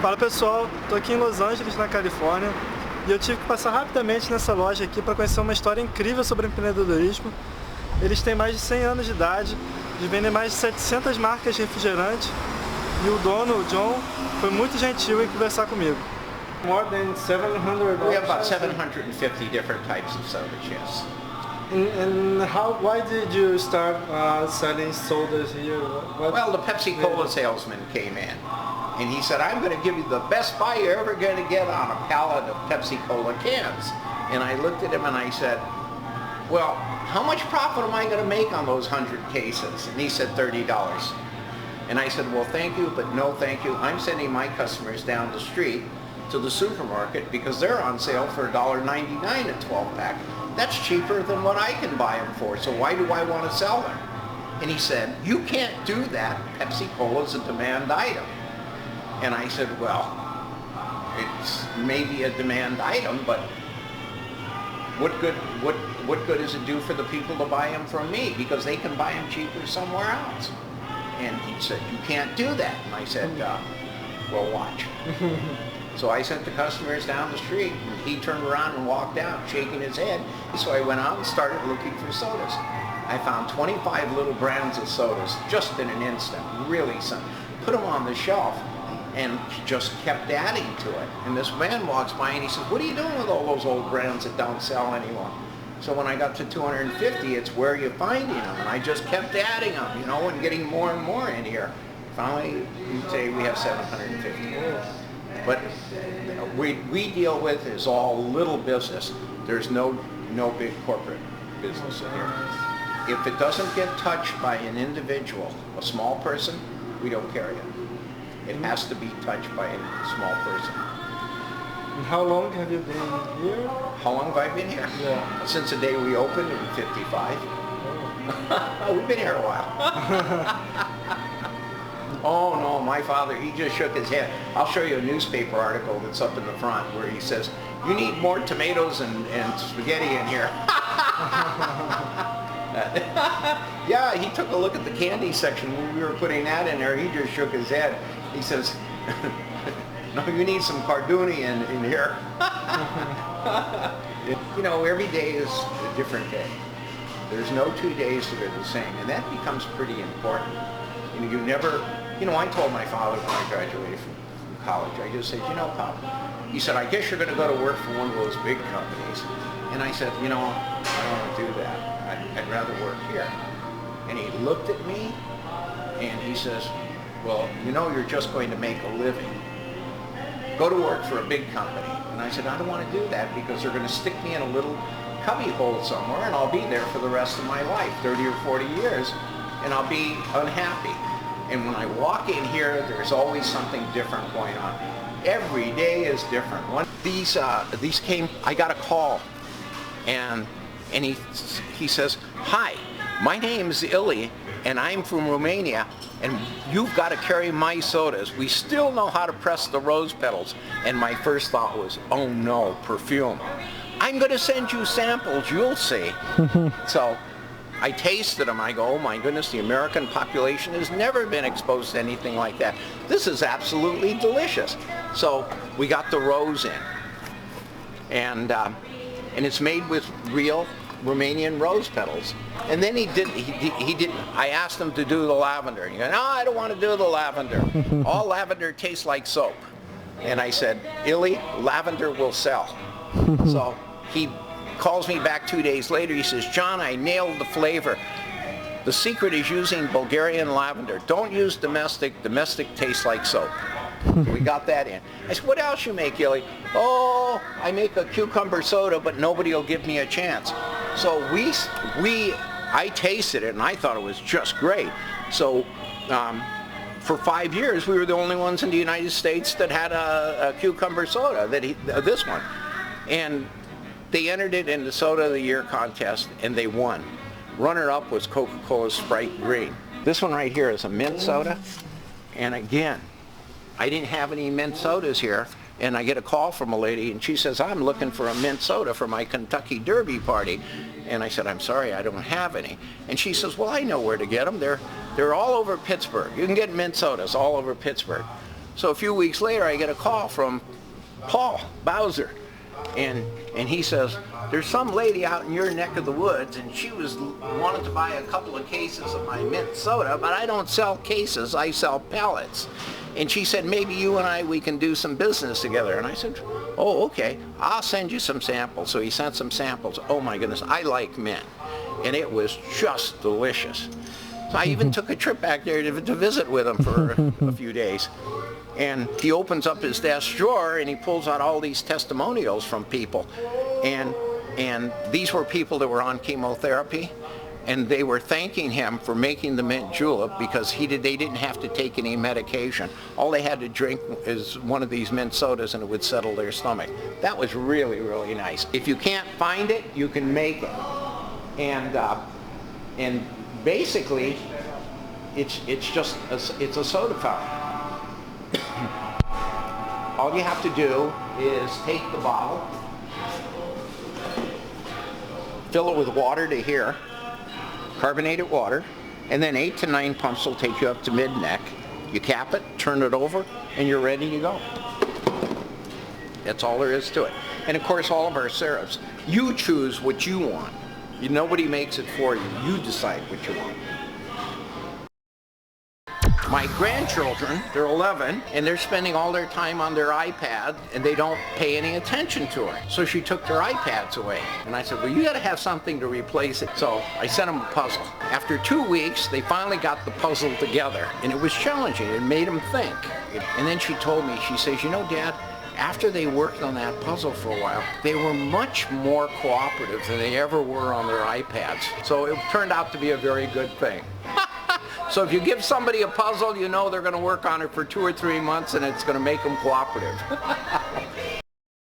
Fala pessoal, estou aqui em Los Angeles, na Califórnia, e eu tive que passar rapidamente nessa loja aqui para conhecer uma história incrível sobre empreendedorismo. Eles têm mais de 100 anos de idade, eles vendem mais de 700 marcas de refrigerante, e o dono, o John, foi muito gentil em conversar comigo. More than 700 We have about 750 different types of sodas, yes. And why did you start selling sodas here? Well, the Pepsi-Cola salesman came in, and he said, I'm going to give you the best buy you're ever going to get on a pallet of Pepsi-Cola cans. And I looked at him and I said, well, how much profit am I going to make on those 100 cases? And he said, $30. And I said, well, thank you, but no thank you. I'm sending my customers down the street to the supermarket because they're on sale for $1.99 a 12-pack. That's cheaper than what I can buy them for, so why do I want to sell them? And he said, you can't do that. Pepsi-Cola is a demand item. And I said, well, it's maybe a demand item, but what good does it do for the people to buy them from me? Because they can buy them cheaper somewhere else. And he said, you can't do that. And I said, well, watch. So I sent the customers down the street, and he turned around and walked out, shaking his head. So I went out and started looking for sodas. I found 25 little brands of sodas just in an instant, really simple. Put them on the shelf, and just kept adding to it. And this man walks by and he says, what are you doing with all those old brands that don't sell anymore? So when I got to 250, it's where you're finding them. And I just kept adding them, you know, and getting more and more in here. Finally, you'd say we have 750. But we deal with is all little business. There's no big corporate business in here. If it doesn't get touched by an individual, a small person, we don't carry it. It has to be touched by a small person. And how long have you been here? How long have I been here? Yeah. Since the day we opened in 55. Oh. We've been here a while. Oh no, my father, he just shook his head. I'll show you a newspaper article that's up in the front where he says, you need more tomatoes and spaghetti in here. Yeah, he took a look at the candy section when we were putting that in there. He just shook his head. He says, no, you need some carduni in here. You know, every day is a different day. There's no 2 days that are the same, and that becomes pretty important. You never, you know, I told my father when I graduated from college, I just said, you know, Pop, he said, I guess you're going to go to work for one of those big companies. And I said, you know, I don't want to do that. I'd rather work here. And he looked at me and he says, well, you know, you're just going to make a living. Go to work for a big company. And I said, I don't want to do that because they're going to stick me in a little cubby hole somewhere and I'll be there for the rest of my life, 30 or 40 years, and I'll be unhappy. And when I walk in here, there's always something different going on. Every day is different. These came, I got a call, and he says, hi, my name's Illy, and I'm from Romania, and you've got to carry my sodas. We still know how to press the rose petals. And my first thought was, oh no, perfume. I'm going to send you samples, you'll see. So I tasted them. I go, oh my goodness, the American population has never been exposed to anything like that. This is absolutely delicious. So we got the rose in, and it's made with real Romanian rose petals. And then he didn't. I asked him to do the lavender. He goes, no, I don't want to do the lavender. All lavender tastes like soap. And I said, Illy, lavender will sell. So he calls me back 2 days later. He says, John, I nailed the flavor. The secret is using Bulgarian lavender. Don't use domestic. Domestic tastes like soap. So we got that in. I said, what else you make, Illy? Oh, I make a cucumber soda, but nobody will give me a chance. So I tasted it, and I thought it was just great. So for 5 years, we were the only ones in the United States that had a cucumber soda, this one. And they entered it in the Soda of the Year contest, and they won. Runner-up was Coca-Cola Sprite Green. This one right here is a mint soda, and again, I didn't have any mint sodas here, and I get a call from a lady, and she says, I'm looking for a mint soda for my Kentucky Derby party. And I said, I'm sorry, I don't have any. And she says, well, I know where to get them. They're all over Pittsburgh. You can get mint sodas all over Pittsburgh. So a few weeks later, I get a call from Paul Bowser, and he says, there's some lady out in your neck of the woods, and she wanted to buy a couple of cases of my mint soda, but I don't sell cases, I sell pellets. And she said, maybe you and we can do some business together. And I said, oh, okay, I'll send you some samples. So he sent some samples. Oh my goodness, I like mint. And it was just delicious. So I even took a trip back there to visit with him for a few days. And he opens up his desk drawer and he pulls out all these testimonials from people. And these were people that were on chemotherapy, and they were thanking him for making the mint julep because they didn't have to take any medication. All they had to drink is one of these mint sodas and it would settle their stomach. That was really, really nice. If you can't find it, you can make it. And basically, it's a soda fountain. All you have to do is take the bottle, fill it with water to here, carbonated water, and then 8 to 9 pumps will take you up to mid-neck. You cap it, turn it over, and you're ready to go. That's all there is to it. And of course, all of our syrups, you choose what you want. Nobody makes it for you. You decide what you want. My grandchildren, they're 11, and they're spending all their time on their iPad, and they don't pay any attention to her. So she took their iPads away. And I said, well, you gotta have something to replace it. So I sent them a puzzle. After 2 weeks, they finally got the puzzle together, and it was challenging. It made them think. And then she told me, she says, you know, Dad, after they worked on that puzzle for a while, they were much more cooperative than they ever were on their iPads. So it turned out to be a very good thing. So if you give somebody a puzzle, you know they're going to work on it for 2 or 3 months and it's going to make them cooperative.